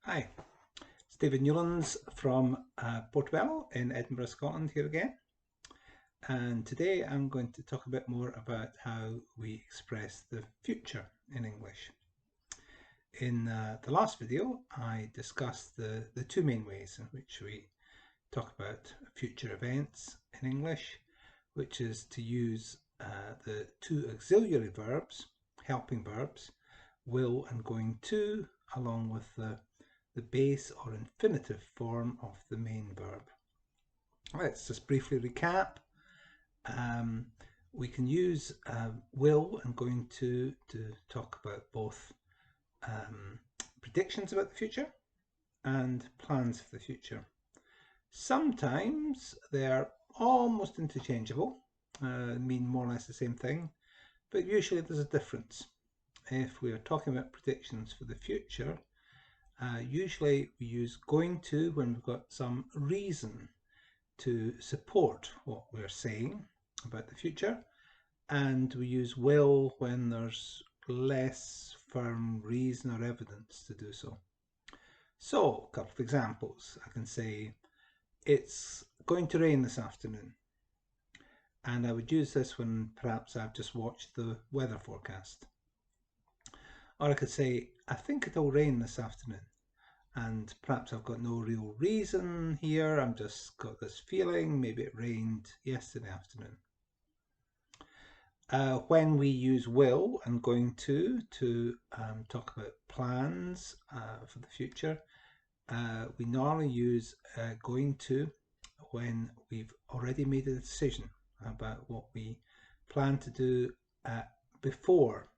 Hi, it's David Newlands from Portobello in Edinburgh, Scotland here again. And today I'm going to talk a bit more about how we express the future in English. In the last video, I discussed the two main ways in which we talk about future events in English, which is to use the two auxiliary verbs, helping verbs, will and going to, along with the base or infinitive form of the main verb. Let's just briefly recap. Um, we can use will and going to talk about both predictions about the future and plans for the future. Sometimes they're almost interchangeable, mean more or less the same thing, but usually there's a difference. If we are talking about predictions for the future, usually we use going to when we've got some reason to support what we're saying about the future, and we use will when there's less firm reason or evidence to do so. So, a couple of examples. I can say, it's going to rain this afternoon. And I would use this when perhaps I've just watched the weather forecast. Or I could say, I think it'll rain this afternoon. And perhaps I've got no real reason here. I'm just got this feeling. Maybe it rained yesterday afternoon. When we use will and going to talk about plans for the future, we normally use going to when we've already made a decision about what we plan to do before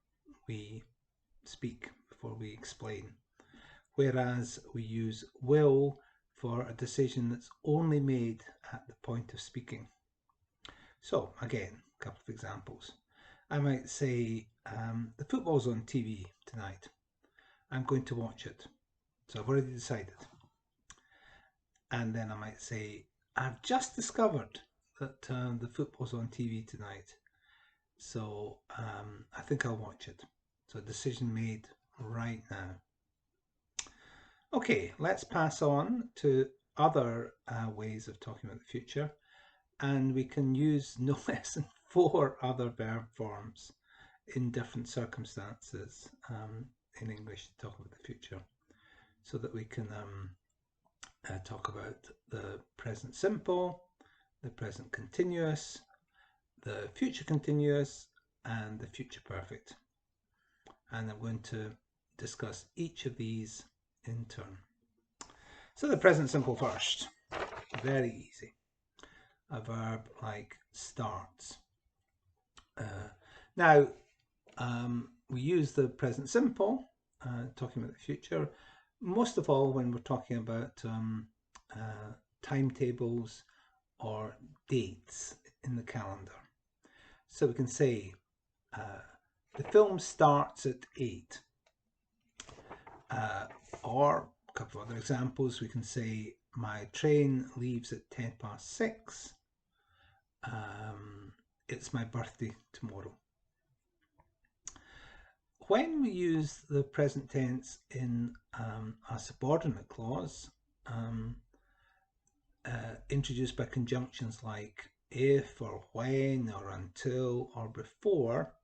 we speak, before we explain. Whereas we use will for a decision that's only made at the point of speaking. So again, a couple of examples. I might say, the football's on TV tonight. I'm going to watch it. So I've already decided. And then I might say, I've just discovered that the football's on TV tonight. So I think I'll watch it. So decision made right now. Okay, let's pass on to other ways of talking about the future. And we can use no less than 4 other verb forms in different circumstances in English to talk about the future, so that we can talk about the present simple, the present continuous, the future continuous, and the future perfect. And I'm going to discuss each of these in turn. So the present simple first, very easy. A verb like starts. Now, we use the present simple, talking about the future, most of all when we're talking about timetables or dates in the calendar. So we can say, the film starts at 8. Or a couple of other examples, we can say, my train leaves at 6:10. It's my birthday tomorrow. When we use the present tense in a subordinate clause, introduced by conjunctions like if or when or until or before,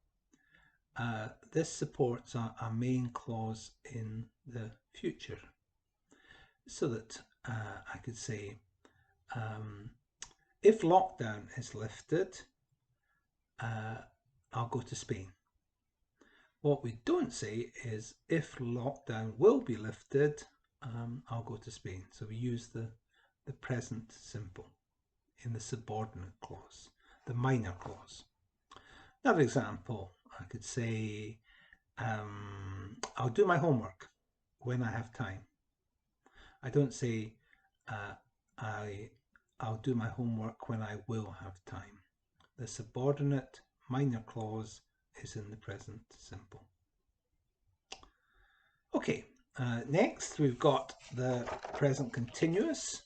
this supports a main clause in the future. So that I could say, if lockdown is lifted, I'll go to Spain. What we don't say is, if lockdown will be lifted, I'll go to Spain. So we use the present simple in the subordinate clause, the minor clause. Another example, I could say, I'll do my homework when I have time. I don't say, I'll do my homework when I will have time. The subordinate minor clause is in the present simple. Okay, next we've got the present continuous,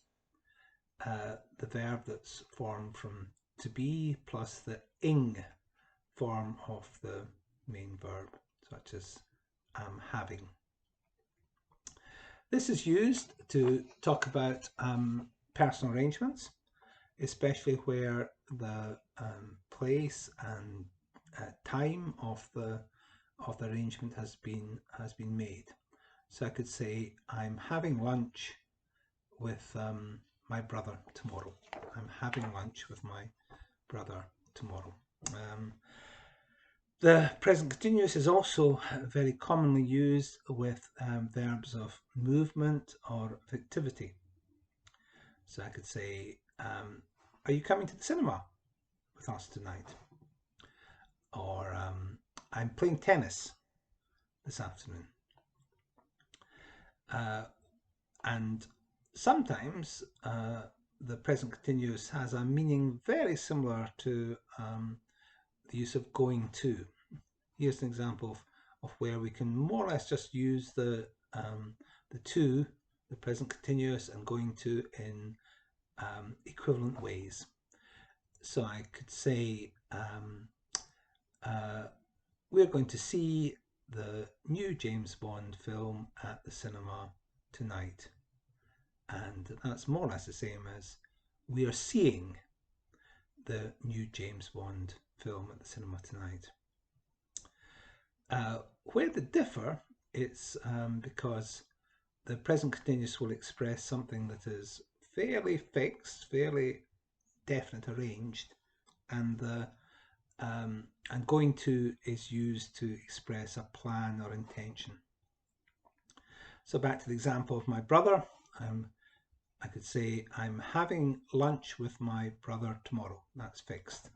the verb that's formed from to be plus the ing form of the main verb, such as having. This is used to talk about personal arrangements, especially where the place and time of the arrangement has been made. So I could say, I'm having lunch with my brother tomorrow. I'm having lunch with my brother tomorrow. The present continuous is also very commonly used with verbs of movement or of activity. So I could say, are you coming to the cinema with us tonight? Or I'm playing tennis this afternoon. And sometimes the present continuous has a meaning very similar to the use of going to. Here's an example of where we can more or less just use the to, the present continuous, and going to in equivalent ways. So I could say, we're going to see the new James Bond film at the cinema tonight. And that's more or less the same as, we are seeing the new James Bond film at the cinema tonight. Where they differ, it's because the present continuous will express something that is fairly fixed, fairly definite, arranged, and the and going to is used to express a plan or intention. So back to the example of my brother, I could say, I'm having lunch with my brother tomorrow. That's fixed.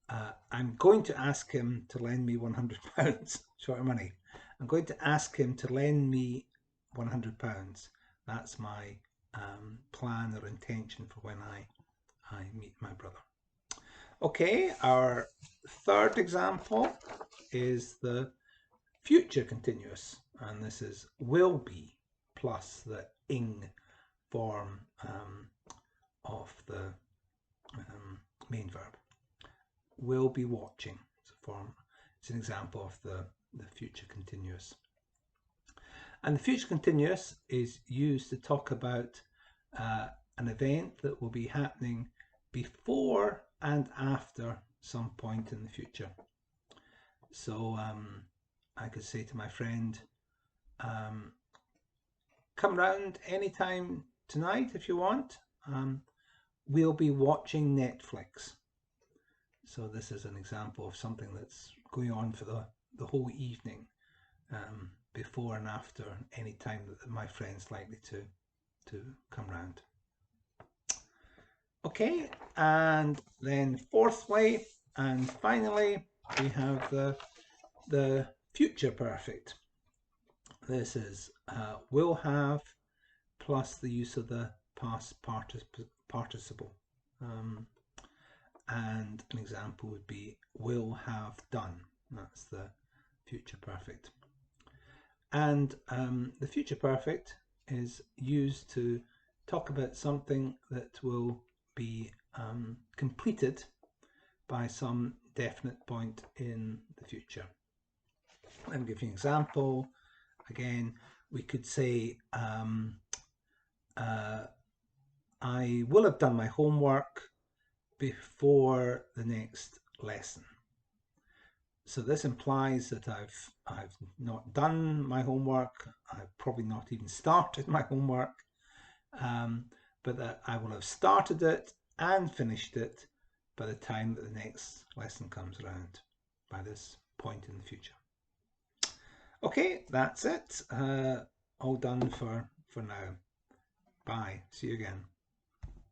I'm going to ask him to lend me £100 short of money. I'm going to ask him to lend me £100. That's my plan or intention for when I meet my brother. Okay, our third example is the future continuous, and this is will be plus the ing form of the main verb. Will be watching. It's an example of the future continuous. And the future continuous is used to talk about an event that will be happening before and after some point in the future. So I could say to my friend, come round anytime tonight if you want. We'll be watching Netflix. So this is an example of something that's going on for the whole evening, before and after any time that my friend's likely to come round. Okay, and then fourthly and finally, we have the future perfect. This is will have plus the use of the past participle. And an example would be will have done. That's the future perfect. And the future perfect is used to talk about something that will be completed by some definite point in the future. Let me give you an example. Again, we could say, I will have done my homework before the next lesson. So this implies that I've not done my homework. I've probably not even started my homework, but that I will have started it and finished it by the time that the next lesson comes around, by this point in the future. Okay, that's it. All done for now. Bye. See you again.